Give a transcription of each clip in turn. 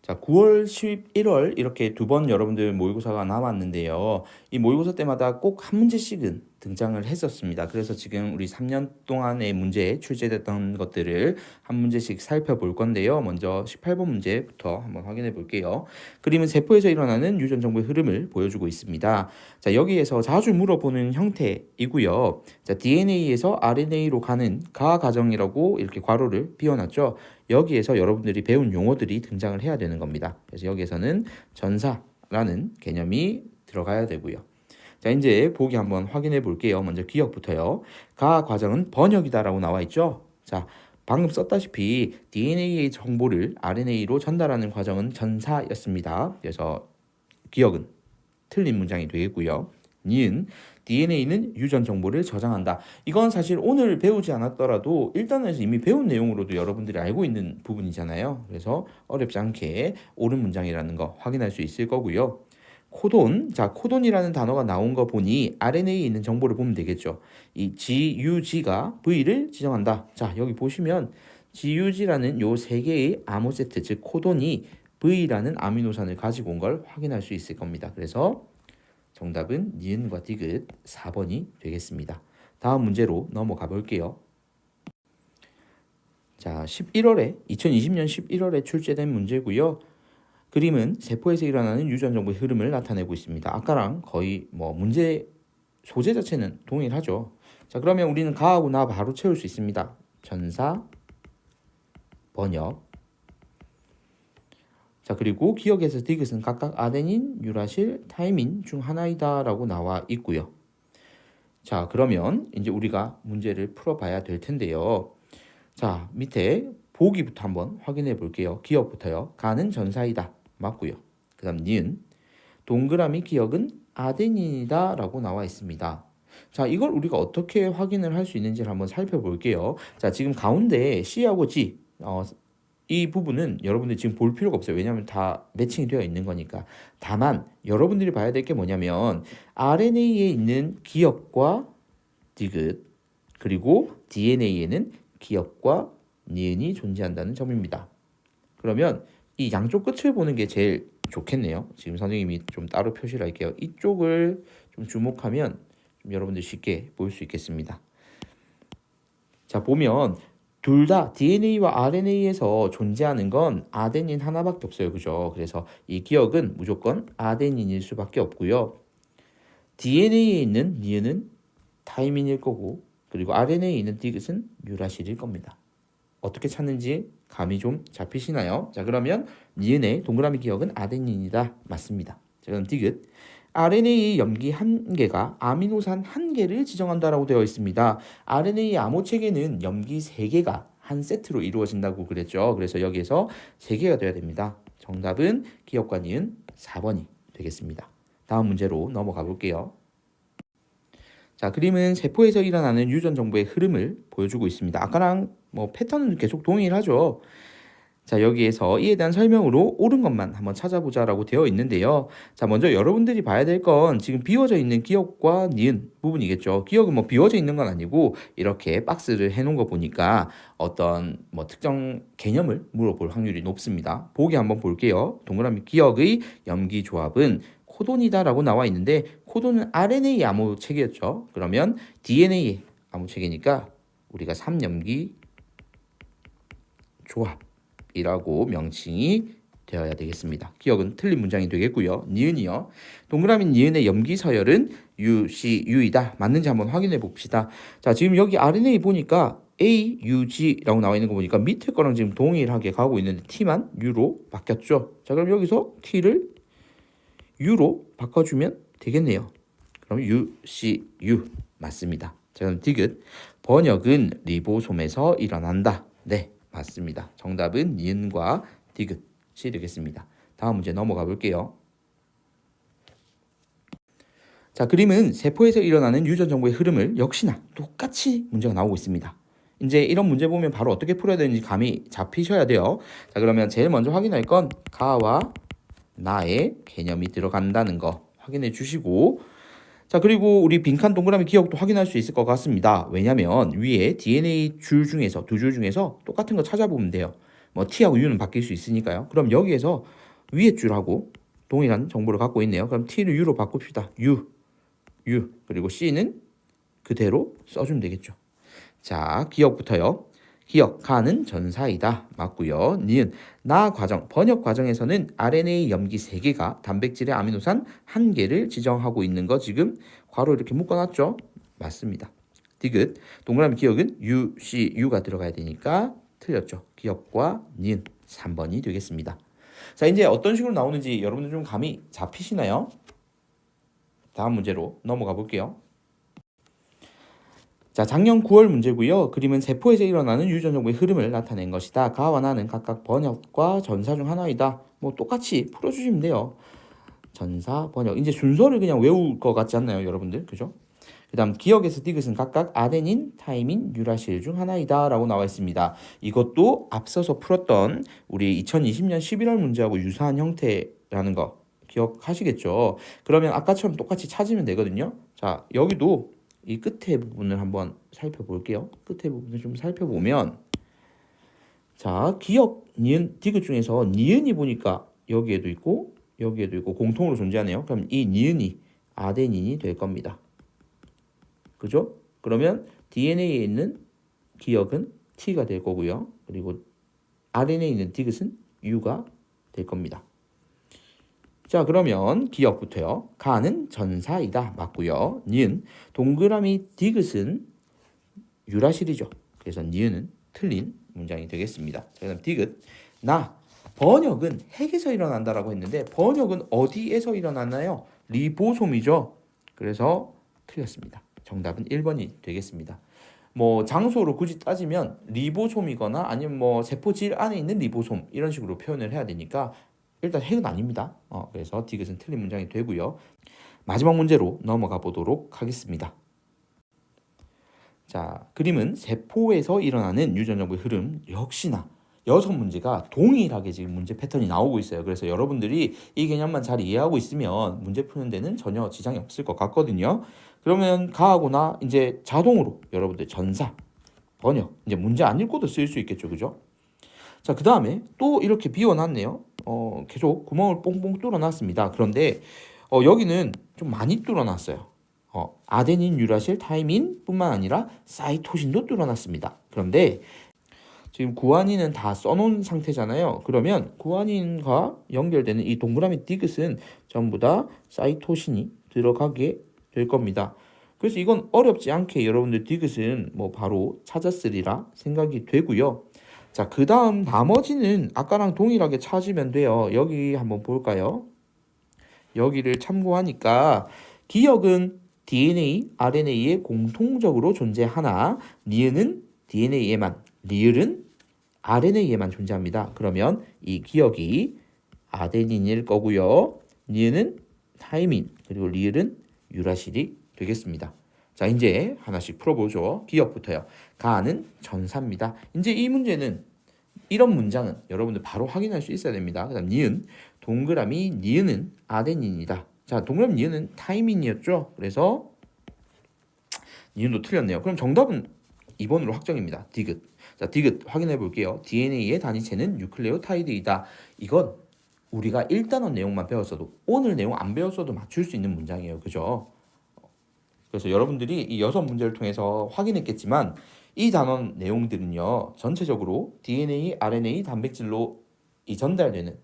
자, 9월, 11월 이렇게 두 번 여러분들 모의고사가 남았는데요. 이 모의고사 때마다 꼭 한 문제씩은 등장을 했었습니다. 그래서 지금 우리 3년 동안의 문제에 출제됐던 것들을 한 문제씩 살펴볼 건데요. 먼저 18번 문제부터 한번 확인해 볼게요. 그림은 세포에서 일어나는 유전 정보의 흐름을 보여주고 있습니다. 자, 여기에서 자주 물어보는 형태이고요. 자, DNA에서 RNA로 가는 가 과정이라고 이렇게 괄호를 비워놨죠. 여기에서 여러분들이 배운 용어들이 등장을 해야 되는 겁니다. 그래서 여기에서는 전사라는 개념이 들어가야 되고요. 자, 이제 보기 한번 확인해 볼게요. 먼저 기억부터요. 가 과정은 번역이다라고 나와 있죠. 자, 방금 썼다시피 DNA의 정보를 RNA로 전달하는 과정은 전사였습니다. 그래서 기억은 틀린 문장이 되겠고요. 니은 DNA는 유전 정보를 저장한다. 이건 사실 오늘 배우지 않았더라도 1단원에서 이미 배운 내용으로도 여러분들이 알고 있는 부분이잖아요. 그래서 어렵지 않게 옳은 문장이라는 거 확인할 수 있을 거고요. 코돈, 자, 코돈이라는 단어가 나온 거 보니 RNA에 있는 정보를 보면 되겠죠. 이 GUG가 V를 지정한다. 자, 여기 보시면 GUG라는 요 세 개의 아모 세트, 즉 코돈이 V라는 아미노산을 가지고 온 걸 확인할 수 있을 겁니다. 그래서 정답은 니은과 디귿 4번이 되겠습니다. 다음 문제로 넘어가 볼게요. 자, 2020년 11월에 출제된 문제고요. 그림은 세포에서 일어나는 유전 정보의 흐름을 나타내고 있습니다. 아까랑 거의 문제 소재 자체는 동일하죠. 자, 그러면 우리는 가하고 나 바로 채울 수 있습니다. 전사, 번역. 자, 그리고 기억에서 디귿은 각각 아데닌, 유라실, 타이민 중 하나이다라고 나와 있고요. 자, 그러면 이제 우리가 문제를 풀어봐야 될 텐데요. 자, 밑에 보기부터 한번 확인해 볼게요. 기억부터요. 가는 전사이다. 맞고요. 그 다음 니은. 동그라미 기억은 아데닌이다 라고 나와 있습니다. 자, 이걸 우리가 어떻게 확인을 할 수 있는지를 한번 살펴볼게요. 자, 지금 가운데 C하고 G, 이 부분은 여러분들이 지금 볼 필요가 없어요. 왜냐하면 다 매칭이 되어 있는 거니까. 다만 여러분들이 봐야 될 게 뭐냐면 RNA에 있는 기억과 디귿, 그리고 DNA에는 기억과 니은이 존재한다는 점입니다. 그러면 이 양쪽 끝을 보는 게 제일 좋겠네요. 지금 선생님이 좀 따로 표시를 할게요. 이쪽을 좀 주목하면 좀 여러분들 쉽게 볼 수 있겠습니다. 자, 보면 둘 다 DNA와 RNA에서 존재하는 건 아데닌 하나밖에 없어요. 그죠? 그래서 이 기억은 무조건 아데닌일 수밖에 없고요. DNA에 있는 니은은 타이민일 거고, 그리고 RNA에 있는 디귿은 유라실일 겁니다. 어떻게 찾는지 감이 좀 잡히시나요? 자, 그러면 니은의 동그라미 기억은 아데닌이다. 맞습니다. 자, 그럼 디귿. RNA의 염기 한 개가 아미노산 한 개를 지정한다라고 되어 있습니다. RNA의 암호 체계는 염기 세 개가 한 세트로 이루어진다고 그랬죠. 그래서 여기에서 세 개가 돼야 됩니다. 정답은 기억과 니은 4번이 되겠습니다. 다음 문제로 넘어가 볼게요. 자, 그림은 세포에서 일어나는 유전 정보의 흐름을 보여주고 있습니다. 아까랑 패턴은 계속 동일하죠. 자, 여기에서 이에 대한 설명으로 옳은 것만 한번 찾아보자라고 되어 있는데요. 자, 먼저 여러분들이 봐야 될 건 지금 비워져 있는 기억과 니은 부분이겠죠. 기억은 비워져 있는 건 아니고 이렇게 박스를 해놓은 거 보니까 어떤 특정 개념을 물어볼 확률이 높습니다. 보기 한번 볼게요. 동그라미 기억의 염기 조합은 코돈이다라고 나와 있는데 코돈은 RNA 암호 체계였죠. 그러면 DNA 암호 체계니까 우리가 3염기 조합이라고 명칭이 되어야 되겠습니다. 기억은 틀린 문장이 되겠고요. 니은이요. 동그라미 니은의 염기 서열은 UCU이다. 맞는지 한번 확인해 봅시다. 자, 지금 여기 RNA 보니까 AUG라고 나와 있는 거 보니까 밑에 거랑 지금 동일하게 가고 있는데 T만 U로 바뀌었죠. 자, 그럼 여기서 T를 U로 바꿔주면 되겠네요. 그럼 UCU 맞습니다. 자, 그럼 디귿. 번역은 리보솜에서 일어난다. 네, 맞습니다. 정답은 니은과 디귿이 되겠습니다. 다음 문제 넘어가 볼게요. 자, 그림은 세포에서 일어나는 유전 정보의 흐름을 역시나 똑같이 문제가 나오고 있습니다. 이제 이런 문제 보면 바로 어떻게 풀어야 되는지 감이 잡히셔야 돼요. 자, 그러면 제일 먼저 확인할 건 가와 나의 개념이 들어간다는 거 확인해 주시고, 자, 그리고 우리 빈칸 동그라미 기억도 확인할 수 있을 것 같습니다. 왜냐면 위에 DNA 줄 중에서 두 줄 중에서 똑같은 거 찾아보면 돼요. 뭐 t하고 u는 바뀔 수 있으니까요. 그럼 여기에서 위에 줄하고 동일한 정보를 갖고 있네요. 그럼 t를 u로 바꿉시다. u 그리고 c는 그대로 써주면 되겠죠. 자, 기억부터요. 기억, 가는 전사이다. 맞고요. 니은, 나 과정, 번역 과정에서는 RNA 염기 3개가 단백질의 아미노산 1개를 지정하고 있는 거 지금 괄호 이렇게 묶어놨죠? 맞습니다. 디귿, 동그라미 기억은 U, C, U가 들어가야 되니까 틀렸죠. 기억과 니은 3번이 되겠습니다. 자, 이제 어떤 식으로 나오는지 여러분들 좀 감이 잡히시나요? 다음 문제로 넘어가 볼게요. 자, 작년 9월 문제고요. 그림은 세포에서 일어나는 유전 정보의 흐름을 나타낸 것이다. 가와 나는 각각 번역과 전사 중 하나이다. 뭐 똑같이 풀어주시면 돼요. 전사, 번역. 이제 순서를 그냥 외울 것 같지 않나요, 여러분들? 그죠? 그 다음 기억에서 디귿은 각각 아데닌, 타이민, 유라실 중 하나이다 라고 나와 있습니다. 이것도 앞서서 풀었던 우리 2020년 11월 문제하고 유사한 형태라는 거 기억하시겠죠? 그러면 아까처럼 똑같이 찾으면 되거든요. 자, 여기도 이 끝에 부분을 한번 살펴볼게요. 끝에 부분을 좀 살펴보면 자, 기억, 니은, 디귿 중에서 니은이 보니까 여기에도 있고 여기에도 있고 공통으로 존재하네요. 그럼 이 니은이 아데닌이 될 겁니다. 그죠? 그러면 DNA에 있는 기억은 T가 될 거고요. 그리고 RNA에 있는 디귿은 U가 될 겁니다. 자, 그러면 기억부터요. 가는 전사이다. 맞고요. 니은, 동그라미 디귿은 유라실이죠. 그래서 니은은 틀린 문장이 되겠습니다. 자, 그다음 디귿, 나, 번역은 핵에서 일어난다라고 했는데 번역은 어디에서 일어나나요? 리보솜이죠. 그래서 틀렸습니다. 정답은 1번이 되겠습니다. 뭐 장소로 굳이 따지면 리보솜이거나 아니면 뭐 세포질 안에 있는 리보솜 이런 식으로 표현을 해야 되니까 일단 핵은 아닙니다. 그래서 디귿은 틀린 문장이 되고요. 마지막 문제로 넘어가 보도록 하겠습니다. 자, 그림은 세포에서 일어나는 유전정보의 흐름 역시나 6문제가 동일하게 지금 문제 패턴이 나오고 있어요. 그래서 여러분들이 이 개념만 잘 이해하고 있으면 문제 푸는 데는 전혀 지장이 없을 것 같거든요. 그러면 가하고나 이제 자동으로 여러분들 전사, 번역, 이제 문제 안 읽고도 쓸 수 있겠죠. 그죠? 자, 그 다음에 또 이렇게 비워놨네요. 계속 구멍을 뽕뽕 뚫어놨습니다. 그런데 여기는 좀 많이 뚫어놨어요. 아데닌, 유라실, 타이민 뿐만 아니라 사이토신도 뚫어놨습니다. 그런데 지금 구아닌은 다 써놓은 상태잖아요. 그러면 구아닌과 연결되는 이 동그라미 디귿은 전부 다 사이토신이 들어가게 될 겁니다. 그래서 이건 어렵지 않게 여러분들 디귿은 뭐 바로 찾았으리라 생각이 되고요. 자, 그 다음 나머지는 아까랑 동일하게 찾으면 돼요. 여기 한번 볼까요? 여기를 참고하니까 기억은 DNA, RNA에 공통적으로 존재하나 니은은 DNA에만, 리을은 RNA에만 존재합니다. 그러면 이 기억이 아데닌일 거고요. 니은은 타이민, 그리고 리을은 유라실이 되겠습니다. 자, 이제 하나씩 풀어보죠. 기억부터요. 가는 전사입니다. 이제 이 문제는 이런 문장은 여러분들 바로 확인할 수 있어야 됩니다. 그 다음 니은, 동그라미 니은은 아데닌이다. 자, 동그라미 니은은 타이민이었죠. 그래서 니은도 틀렸네요. 그럼 정답은 2번으로 확정입니다. 디귿. 자, 디귿 확인해 볼게요. DNA의 단위체는 뉴클레오타이드이다. 이건 우리가 1단원 내용만 배웠어도 오늘 내용 안 배웠어도 맞출 수 있는 문장이에요. 그죠? 그래서 여러분들이 이 6문제를 통해서 확인했겠지만 이 단원 내용들은요. 전체적으로 DNA, RNA, 단백질로 이 전달되는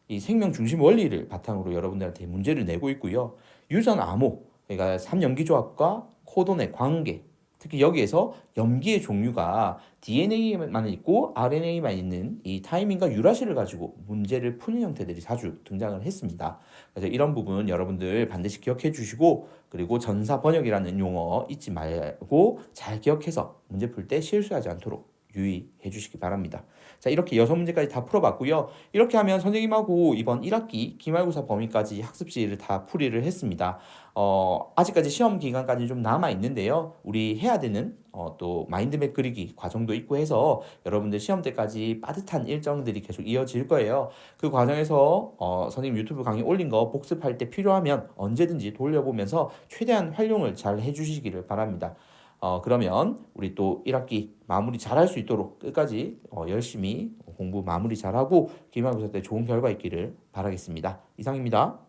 이 생명 중심 원리를 바탕으로 여러분들한테 문제를 내고 있고요. 유전 암호, 그러니까 3염기조합과 코돈의 관계, 특히 여기에서 염기의 종류가 DNA에만 있고 RNA만 있는 이 타이밍과 유라실을 가지고 문제를 푸는 형태들이 자주 등장을 했습니다. 그래서 이런 부분 여러분들 반드시 기억해 주시고 그리고 전사 번역이라는 용어 잊지 말고 잘 기억해서 문제 풀 때 실수하지 않도록 유의해 주시기 바랍니다. 자, 이렇게 6문제까지 다 풀어봤고요. 이렇게 하면 선생님하고 이번 1학기 기말고사 범위까지 학습지를 다 풀이를 했습니다. 아직까지 시험 기간까지 좀 남아 있는데요. 우리 해야 되는 또 마인드맵 그리기 과정도 있고 해서 여러분들 시험 때까지 빠듯한 일정들이 계속 이어질 거예요. 그 과정에서 선생님 유튜브 강의 올린 거 복습할 때 필요하면 언제든지 돌려보면서 최대한 활용을 잘 해주시기를 바랍니다. 그러면 우리 또 1학기 마무리 잘할 수 있도록 끝까지 열심히 공부 마무리 잘하고 기말고사 때 좋은 결과 있기를 바라겠습니다. 이상입니다.